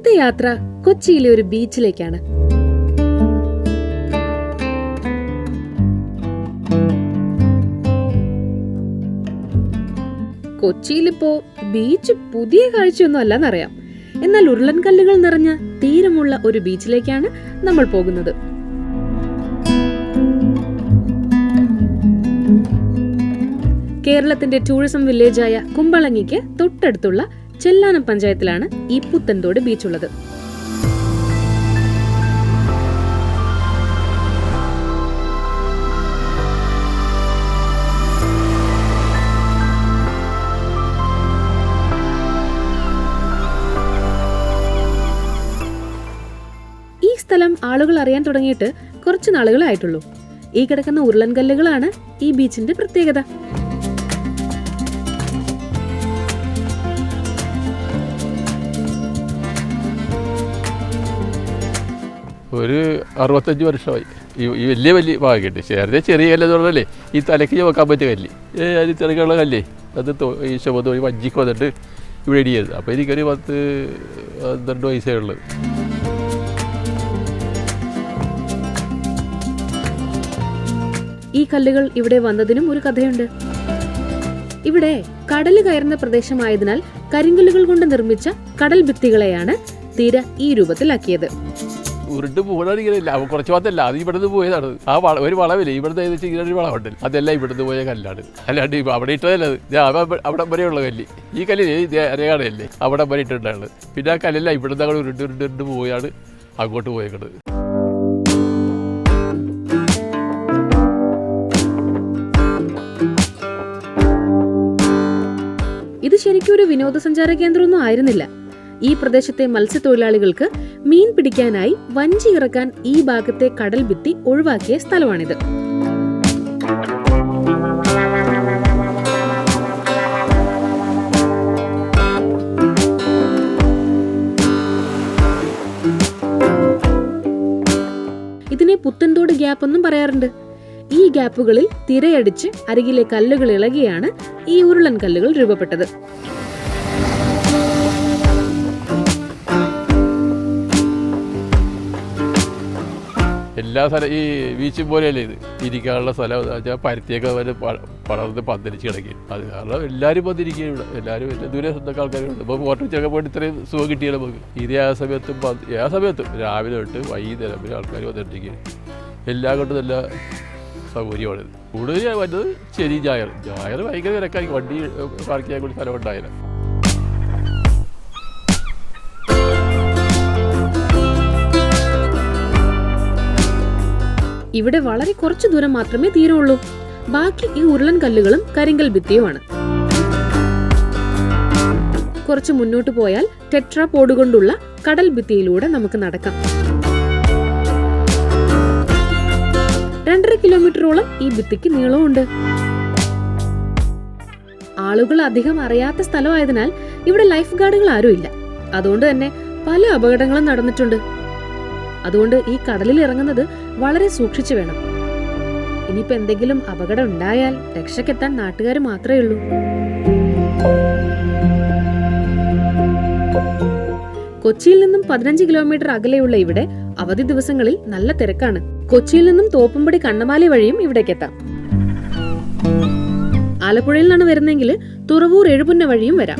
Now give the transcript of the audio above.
ഇന്നത്തെ യാത്ര കൊച്ചിയിലെ ഒരു ബീച്ചിലേക്കാണ്. കൊച്ചിയിലിപ്പോ ബീച്ച് പുതിയ കാഴ്ചയൊന്നും അല്ലെന്നറിയാം. എന്നാൽ ഉരുളൻകല്ലുകൾ നിറഞ്ഞ തീരമുള്ള ഒരു ബീച്ചിലേക്കാണ് നമ്മൾ പോകുന്നത്. കേരളത്തിന്റെ ടൂറിസം വില്ലേജായ കുമ്പളങ്ങിക്ക് തൊട്ടടുത്തുള്ള ചെല്ലാനം പഞ്ചായത്തിലാണ് ഈ പുത്തൻതോട് ബീച്ചുള്ളത്. ഈ സ്ഥലം ആളുകൾ അറിയാൻ തുടങ്ങിയിട്ട് കുറച്ച് നാളുകളായിട്ടുള്ളൂ. ഈ കിടക്കുന്ന ഉരുളൻകല്ലുകളാണ് ഈ ബീച്ചിന്റെ പ്രത്യേകത. ഒരു 65 വർഷമായി ഈ വലിയ ഭാഗമുണ്ട്. ചെറിയ കല്ലെന്ന് പറഞ്ഞല്ലേ ഈ തലയ്ക്ക് വെക്കാൻ പറ്റിയ കല്ല്, അത് ചെറുകുള്ള കല്ലേ, അത് ഈ ശുഭതോണി വഞ്ചിക്ക് വന്നിട്ട് ഇവിടെ ഇടിയത്. അപ്പോൾ എനിക്കൊരു 10-12 വയസ്സേ ഉള്ളത്. ഈ കല്ലുകൾ ഇവിടെ വന്നതിനും ഒരു കഥയുണ്ട്. ഇവിടെ കടല് കയറുന്ന പ്രദേശമായതിനാൽ കരിങ്കല്ലുകൾ കൊണ്ട് നിർമ്മിച്ച കടൽ ഭിത്തികളെയാണ് തീര ഈ രൂപത്തിലാക്കിയത്. ഉരുണ്ട് പോകണമെങ്കിലില്ല, കുറച്ച് ഭാഗത്തല്ല, അത് ഇവിടുന്ന് പോയതാണ്. ആ ഒരു വളവില്ലേ ഇവിടുന്ന് ഇങ്ങനെ ഒരു വളമുണ്ടല്ലോ, അതെല്ലാം ഇവിടുന്ന് പോയ കല്ലാണ്. അല്ലാണ്ട് അവിടെ ഇട്ടതല്ല, അവിടെ വരെയുള്ള കല്ല്. ഈ കല്ലിന് അരയാണല്ലേ അവിടെ വരെ ഇട്ടിട്ടുണ്ടാണ്. പിന്നെ ആ കല്ലെല്ലാം ഇവിടുന്ന് അങ്ങോട്ട് ഉരുണ്ട് പോയാണ് അങ്ങോട്ട് പോയേക്കണത്. ഇത് ശരിക്കും ഒരു വിനോദസഞ്ചാര കേന്ദ്രമൊന്നും ആയിരുന്നില്ല. ഈ പ്രദേശത്തെ മത്സ്യത്തൊഴിലാളികൾക്ക് മീൻ പിടിക്കാനായി വഞ്ചി ഇറക്കാൻ ഈ ഭാഗത്തെ കടൽ ഭിത്തി ഒഴിവാക്കിയ സ്ഥലമാണിത്. ഇതിനെ പുത്തൻതോട് ഗ്യാപ്പ് എന്നും പറയാറുണ്ട്. ഈ ഗ്യാപ്പുകളിൽ തിരയടിച്ച് അരികിലെ കല്ലുകൾ ഇളകിയാണ് ഈ ഉരുളൻ കല്ലുകൾ രൂപപ്പെട്ടത്. എല്ലാ സ്ഥലം ഈ ബീച്ച് പോലെയല്ലേ ഇത്, ഇരിക്കാനുള്ള സ്ഥലം പരുത്തിയൊക്കെ വരെ പടർന്ന് പന്തലിച്ച് കിടക്കി. അത് കാരണം എല്ലാവരും വന്നിരിക്കുക ഇവിടെ, എല്ലാവരും ദൂരെ സ്വന്തം ആൾക്കാരുണ്ട്. ഇപ്പോൾ ഫോട്ടോ വെച്ചൊക്കെ പോയിട്ട് ഇത്രയും സുഖം കിട്ടിയാൽ നമുക്ക്. ഇത് ആ സമയത്തും രാവിലെ തൊട്ട് വൈകുന്നേരം വരെ ആൾക്കാർ വന്നിട്ടിരിക്കുക. എല്ലാം കൊണ്ട് നല്ല സൗകര്യമാണ്. കൂടുതൽ വന്നത് ശനി ഞായർ ഭയങ്കര തിരക്കായിരിക്കും, വണ്ടി പാർക്ക് ചെയ്യാൻ കൂടി സ്ഥലം ഉണ്ടായാലും. ഇവിടെ വളരെ കുറച്ചു ദൂരം മാത്രമേ തീരുള്ളൂ. ബാക്കി ഈ ഉരുളൻ കല്ലുകളും കരിങ്കൽ ഭിത്തിയുമാണ്. കുറച്ച് മുന്നോട്ട് പോയാൽ ടെട്രാ പോഡ് കൊണ്ടുള്ള കടൽ ഭിത്തിയിലൂടെ നമുക്ക് നടക്കാം. 2.5 കിലോമീറ്ററോളം ഈ ഭിത്തിക്ക് നീളമുണ്ട്. ആളുകൾ അധികം അറിയാത്ത സ്ഥലമായതിനാൽ ഇവിടെ ലൈഫ് ഗാർഡുകൾ ആരുമില്ല. അതുകൊണ്ട് തന്നെ പല അപകടങ്ങളും നടന്നിട്ടുണ്ട്. അതുകൊണ്ട് ഈ കടലിൽ ഇറങ്ങുന്നത് വളരെ സൂക്ഷിച്ചു വേണം. ഇനിയിപ്പോ എന്തെങ്കിലും അപകടം ഉണ്ടായാൽ രക്ഷക്കെത്താൻ നാട്ടുകാർ മാത്രമേ ഉള്ളൂ. കൊച്ചിയിൽ നിന്നും 15 കിലോമീറ്റർ അകലെയുള്ള ഇവിടെ അവധി ദിവസങ്ങളിൽ നല്ല തിരക്കാണ്. കൊച്ചിയിൽ നിന്നും തോപ്പുംപടി കണ്ണമാലി വഴിയും ഇവിടേക്കെത്താം. ആലപ്പുഴയിൽ നിന്നാണ് വരുന്നെങ്കിൽ തുറവൂർ എഴുപുന്ന വഴിയും വരാം.